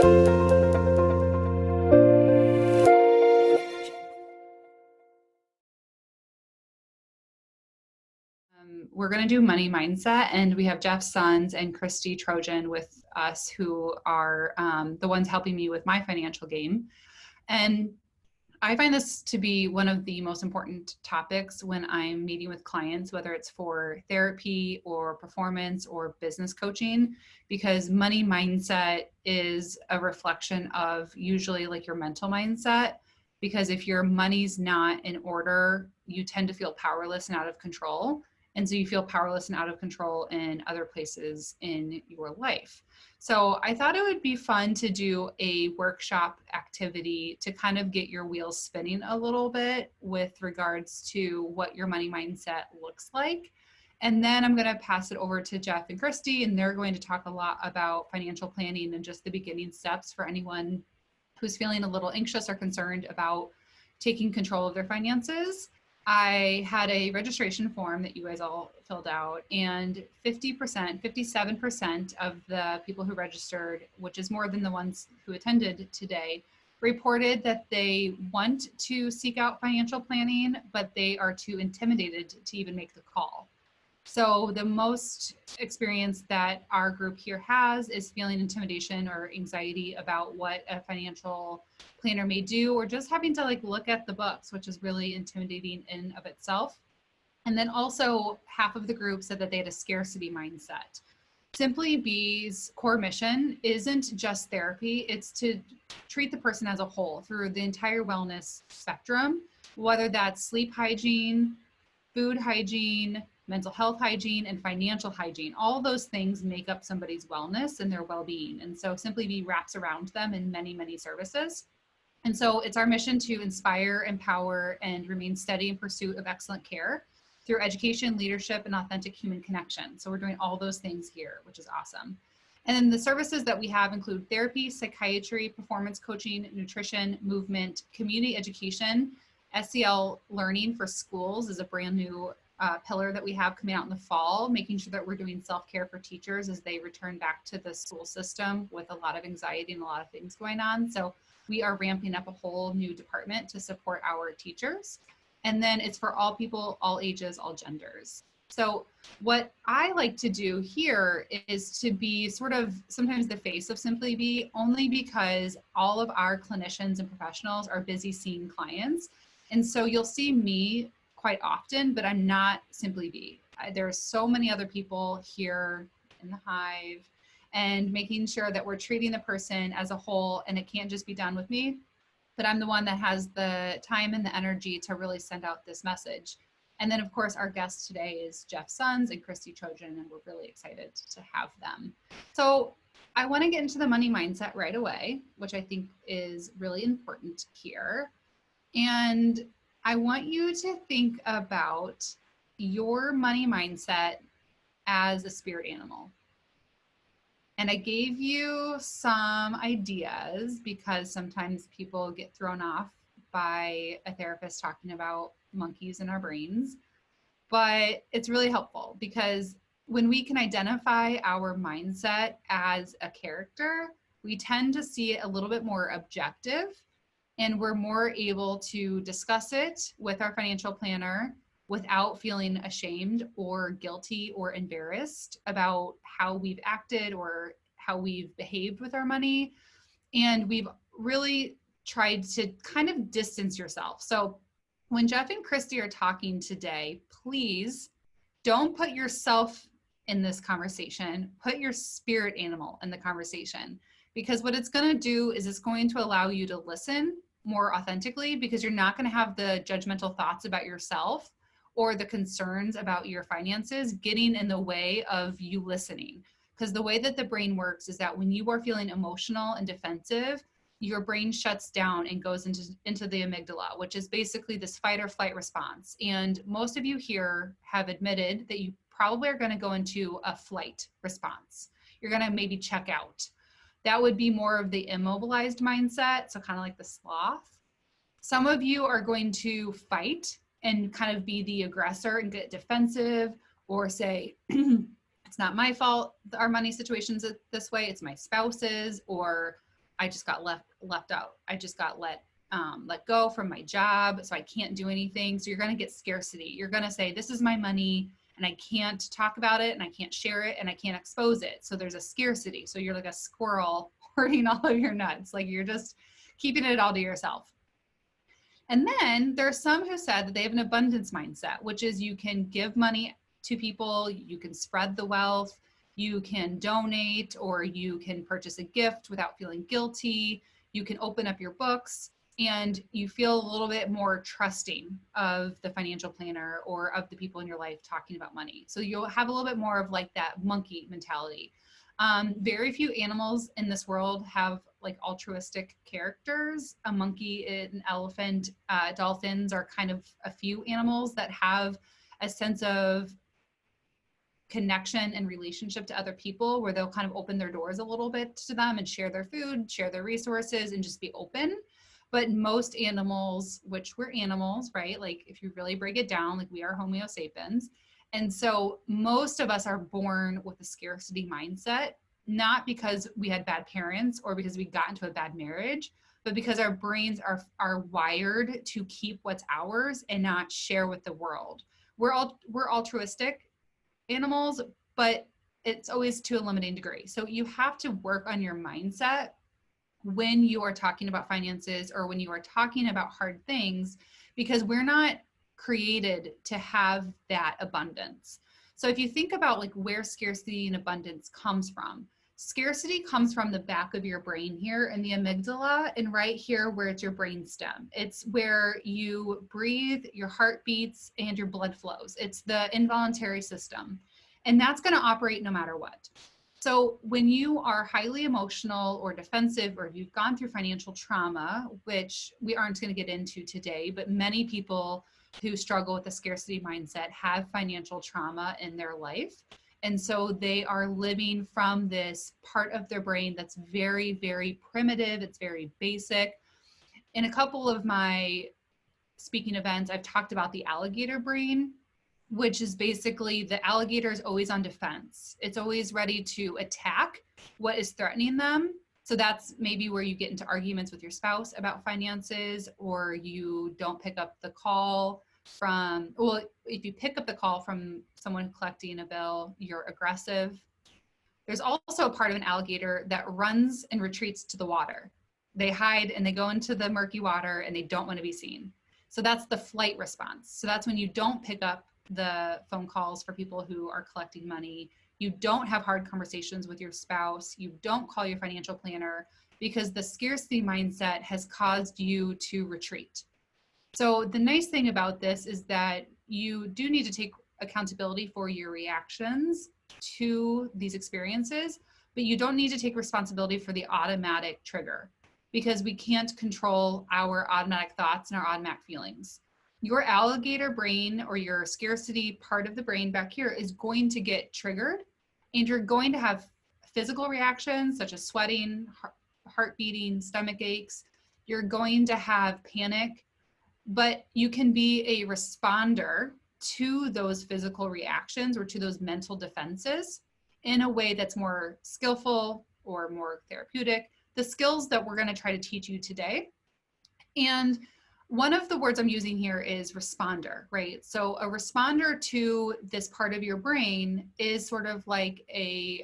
We're going to do money mindset, and we have Jeff Sons and Christy Trojan with us, who are the ones helping me with my financial game. And I find this to be one of the most important topics when I'm meeting with clients, whether it's for therapy or performance or business coaching, because money mindset is a reflection of usually like your mental mindset. Because if your money's not in order, you tend to feel powerless and out of control. And so you feel powerless and out of control in other places in your life. So I thought it would be fun to do a workshop activity to kind of get your wheels spinning a little bit with regards to what your money mindset looks like. And then I'm going to pass it over to Jeff and Christy, and they're going to talk a lot about financial planning and just the beginning steps for anyone who's feeling a little anxious or concerned about taking control of their finances. I had a registration form that you guys all filled out, and 50%, 57% of the people who registered, which is more than the ones who attended today, reported that they want to seek out financial planning, but they are too intimidated to even make the call. So the most experience that our group here has is feeling intimidation or anxiety about what a financial planner may do, or just having to like look at the books, which is really intimidating in of itself. And then also half of the group said that they had a scarcity mindset. Simply Be's core mission isn't just therapy, it's to treat the person as a whole through the entire wellness spectrum, whether that's sleep hygiene, food hygiene, mental health hygiene, and financial hygiene. All those things make up somebody's wellness and their well-being. And so Simply Be wraps around them in many, many services. And so it's our mission to inspire, empower, and remain steady in pursuit of excellent care through education, leadership, and authentic human connection. So we're doing all those things here, which is awesome. And then the services that we have include therapy, psychiatry, performance coaching, nutrition, movement, community education. SEL learning for schools is a brand new pillar that we have coming out in the fall, making sure that we're doing self-care for teachers as they return back to the school system with a lot of anxiety and a lot of things going on. So we are ramping up a whole new department to support our teachers. And then it's for all people, all ages, all genders. So what I like to do here is to be sort of sometimes the face of Simply Be, only because all of our clinicians and professionals are busy seeing clients. And so you'll see me quite often, but I'm not Simply Be. There's so many other people here in the hive, and making sure that we're treating the person as a whole, and it can't just be done with me, but I'm the one that has the time and the energy to really send out this message. And then of course our guest today is Jeff Sons and Christy Trojan, and we're really excited to have them. So I want to get into the money mindset right away, which I think is really important here. And I want you to think about your money mindset as a spirit animal. And I gave you some ideas because sometimes people get thrown off by a therapist talking about monkeys in our brains. But it's really helpful because when we can identify our mindset as a character, we tend to see it a little bit more objective, and we're more able to discuss it with our financial planner without feeling ashamed or guilty or embarrassed about how we've acted or how we've behaved with our money. And we've really tried to kind of distance yourself. So when Jeff and Christy are talking today, please don't put yourself in this conversation. Put your spirit animal in the conversation, because what it's going to do is it's going to allow you to listen more authentically, because you're not going to have the judgmental thoughts about yourself or the concerns about your finances getting in the way of you listening. Because the way that the brain works is that when you are feeling emotional and defensive, your brain shuts down and goes into the amygdala, which is basically this fight or flight response. And most of you here have admitted that you probably are going to go into a flight response. You're going to maybe check out. That would be more of the immobilized mindset, so kind of like the sloth. Some of you are going to fight and kind of be the aggressor and get defensive, or say, it's not my fault our money situation's this way, it's my spouse's, or I just got left out. I just got let go from my job, so I can't do anything. So you're going to get scarcity. You're going to say, this is my money and I can't talk about it and I can't share it and I can't expose it. So there's a scarcity. So you're like a squirrel hoarding all of your nuts. Like you're just keeping it all to yourself. And then there are some who said that they have an abundance mindset, which is you can give money to people, you can spread the wealth, you can donate, or you can purchase a gift without feeling guilty. You can open up your books and you feel a little bit more trusting of the financial planner or of the people in your life talking about money. So you'll have a little bit more of like that monkey mentality. Very few animals in this world have like altruistic characters. A monkey, an elephant, dolphins are kind of a few animals that have a sense of connection and relationship to other people, where they'll kind of open their doors a little bit to them and share their food, share their resources, and just be open. But most animals, which we're animals, right? Like if you really break it down, like we are Homo sapiens. And so most of us are born with a scarcity mindset, not because we had bad parents or because we got into a bad marriage, but because our brains are wired to keep what's ours and not share with the world. We're altruistic animals, but it's always to a limiting degree. So you have to work on your mindset when you are talking about finances or when you are talking about hard things, because we're not created to have that abundance. So if you think about like where scarcity and abundance comes from, scarcity comes from the back of your brain here in the amygdala and right here where it's your brain stem. It's where you breathe, your heart beats, and your blood flows. It's the involuntary system. And that's going to operate no matter what. So when you are highly emotional or defensive, or you've gone through financial trauma, which we aren't going to get into today, but many people who struggle with a scarcity mindset have financial trauma in their life. And so they are living from this part of their brain that's very, very primitive. It's very basic. In a couple of my speaking events, I've talked about the alligator brain, which is basically the alligator is always on defense. It's always ready to attack what is threatening them. So that's maybe where you get into arguments with your spouse about finances, or you don't pick up the call from, well, if you pick up the call from someone collecting a bill, you're aggressive. There's also a part of an alligator that runs and retreats to the water. They hide and they go into the murky water and they don't want to be seen. So that's the flight response. So that's when you don't pick up the phone calls for people who are collecting money. You don't have hard conversations with your spouse. You don't call your financial planner because the scarcity mindset has caused you to retreat. So the nice thing about this is that you do need to take accountability for your reactions to these experiences, but you don't need to take responsibility for the automatic trigger, because we can't control our automatic thoughts and our automatic feelings. Your alligator brain, or your scarcity part of the brain back here, is going to get triggered, and you're going to have physical reactions such as sweating, heart beating, stomach aches. You're going to have panic, but you can be a responder to those physical reactions or to those mental defenses in a way that's more skillful or more therapeutic. The skills that we're going to try to teach you today. And one of the words I'm using here is responder, right? So a responder to this part of your brain is sort of like a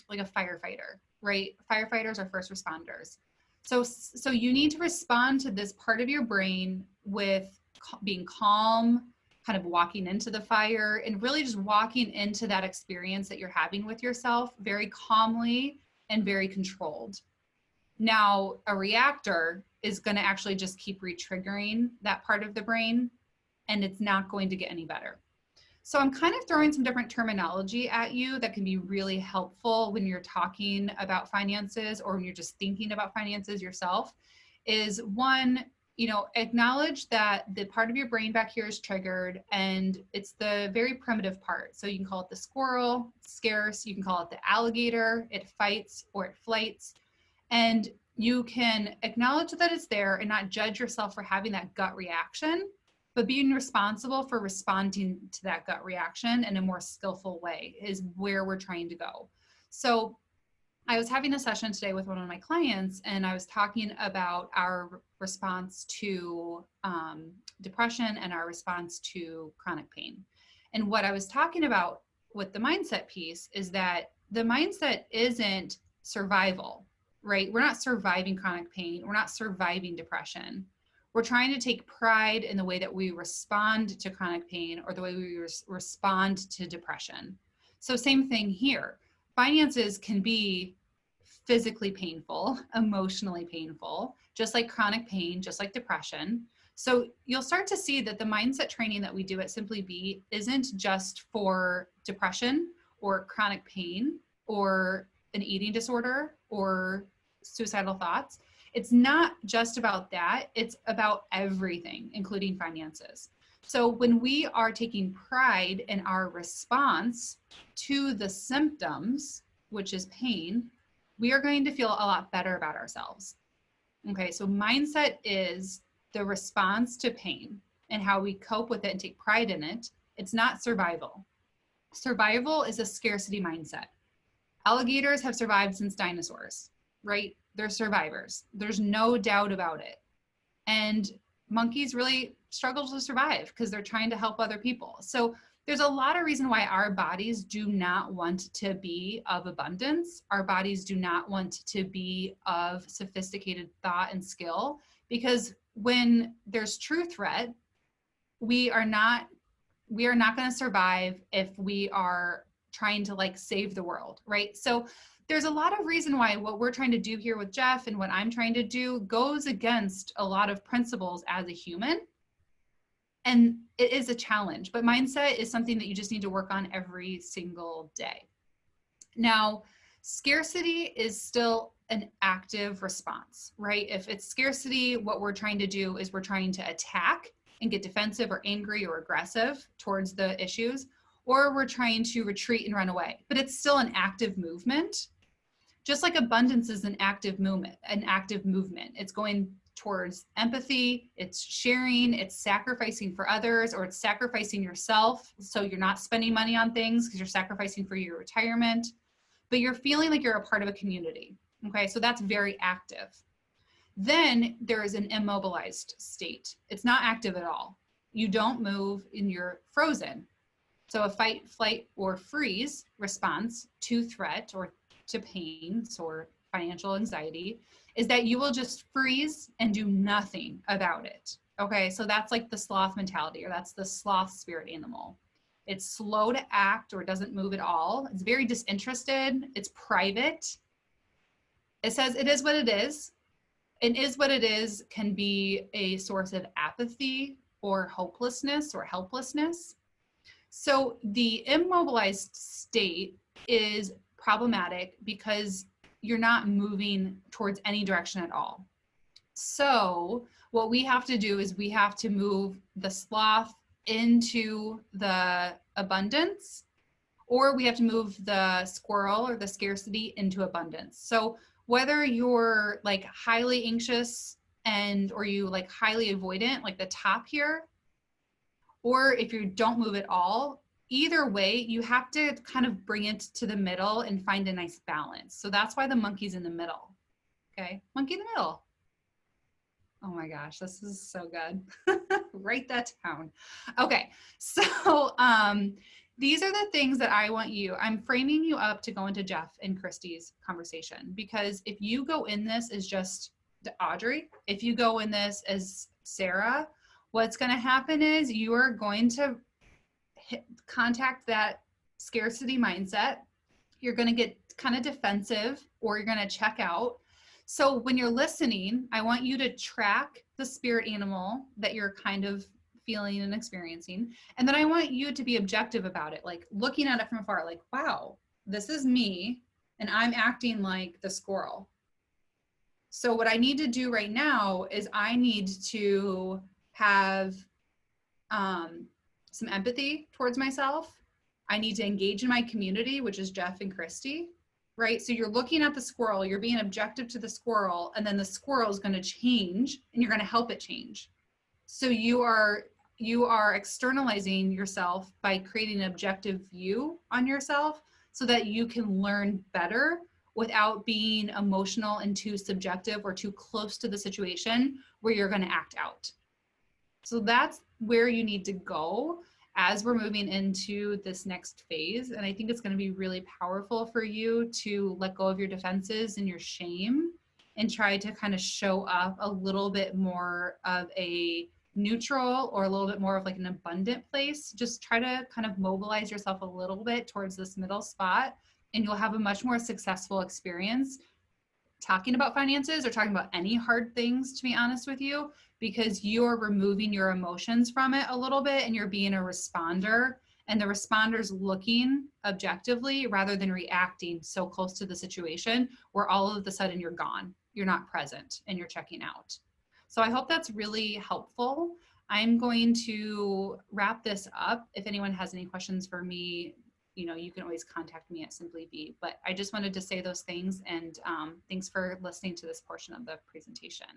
firefighter, right? Firefighters are first responders. So you need to respond to this part of your brain with being calm, kind of walking into the fire, and really just walking into that experience that you're having with yourself very calmly and very controlled. Now, a reactor is going to actually just keep re-triggering that part of the brain, and it's not going to get any better. So I'm kind of throwing some different terminology at you that can be really helpful when you're talking about finances, or when you're just thinking about finances yourself. Is one, acknowledge that the part of your brain back here is triggered, and it's the very primitive part. So you can call it the squirrel, it's scarce. You can call it the alligator, it fights or it flights. And you can acknowledge that it's there and not judge yourself for having that gut reaction, but being responsible for responding to that gut reaction in a more skillful way is where we're trying to go. So I was having a session today with one of my clients, and I was talking about our response to depression and our response to chronic pain. And what I was talking about with the mindset piece is that the mindset isn't survival, right? We're not surviving chronic pain. We're not surviving depression. We're trying to take pride in the way that we respond to chronic pain or the way we respond to depression. So same thing here. Finances can be physically painful, emotionally painful, just like chronic pain, just like depression. So you'll start to see that the mindset training that we do at Simply Be isn't just for depression or chronic pain or an eating disorder or suicidal thoughts. It's not just about that. It's about everything, including finances. So when we are taking pride in our response to the symptoms, which is pain, we are going to feel a lot better about ourselves. Okay, so mindset is the response to pain and how we cope with it and take pride in it. It's not survival. Survival is a scarcity mindset. Alligators have survived since dinosaurs, right? They're survivors. There's no doubt about it. And monkeys really struggle to survive because they're trying to help other people. So there's a lot of reason why our bodies do not want to be of abundance. Our bodies do not want to be of sophisticated thought and skill, because when there's true threat, we are not going to survive if we are trying to like save the world, right? So there's a lot of reason why what we're trying to do here with Jeff and what I'm trying to do goes against a lot of principles as a human. And it is a challenge, but mindset is something that you just need to work on every single day. Now, scarcity is still an active response, right? If it's scarcity, what we're trying to do is we're trying to attack and get defensive or angry or aggressive towards the issues, or we're trying to retreat and run away. But it's still an active movement. Just like abundance is an active movement. It's going towards empathy, it's sharing, it's sacrificing for others, or it's sacrificing yourself. So you're not spending money on things because you're sacrificing for your retirement, but you're feeling like you're a part of a community. Okay, so that's very active. Then there is an immobilized state. It's not active at all. You don't move and you're frozen. So a fight, flight, or freeze response to threat or to pain or financial anxiety is that you will just freeze and do nothing about it. Okay, so that's like the sloth mentality, or that's the sloth spirit animal. It's slow to act or doesn't move at all. It's very disinterested. It's private. It says it is what it is. And is what it is can be a source of apathy or hopelessness or helplessness. So the immobilized state is problematic because you're not moving towards any direction at all. So what we have to do is we have to move the sloth into the abundance, or we have to move the squirrel or the scarcity into abundance. So whether you're like highly anxious or you like highly avoidant, like the top here, or if you don't move at all, either way, you have to kind of bring it to the middle and find a nice balance. So that's why the monkey's in the middle. Okay, monkey in the middle. Oh my gosh, this is so good. Write that down. Okay, so these are the things that I want you, I'm framing you up to go into Jeff and Christy's conversation, because if you go in this as just Audrey, if you go in this as Sarah, what's going to happen is you are going to contact that scarcity mindset. You're going to get kind of defensive, or you're going to check out. So when you're listening, I want you to track the spirit animal that you're kind of feeling and experiencing. And then I want you to be objective about it, like looking at it from afar, like, wow, this is me and I'm acting like the squirrel. So what I need to do right now is I need to have some empathy towards myself. I need to engage in my community, which is Jeff and Christy, right? So you're looking at the squirrel, you're being objective to the squirrel, and then the squirrel is going to change and you're going to help it change. So you are externalizing yourself by creating an objective view on yourself so that you can learn better without being emotional and too subjective or too close to the situation where you're going to act out. So that's where you need to go as we're moving into this next phase. And I think it's going to be really powerful for you to let go of your defenses and your shame and try to kind of show up a little bit more of a neutral or a little bit more of like an abundant place. Just try to kind of mobilize yourself a little bit towards this middle spot, and you'll have a much more successful experience talking about finances or talking about any hard things, to be honest with you, because you're removing your emotions from it a little bit and you're being a responder, and the responder's looking objectively rather than reacting so close to the situation where all of a sudden you're gone, you're not present, and you're checking out. So I hope that's really helpful. I'm going to wrap this up. If anyone has any questions for me, you can always contact me at Simply Be. But I just wanted to say those things, and thanks for listening to this portion of the presentation.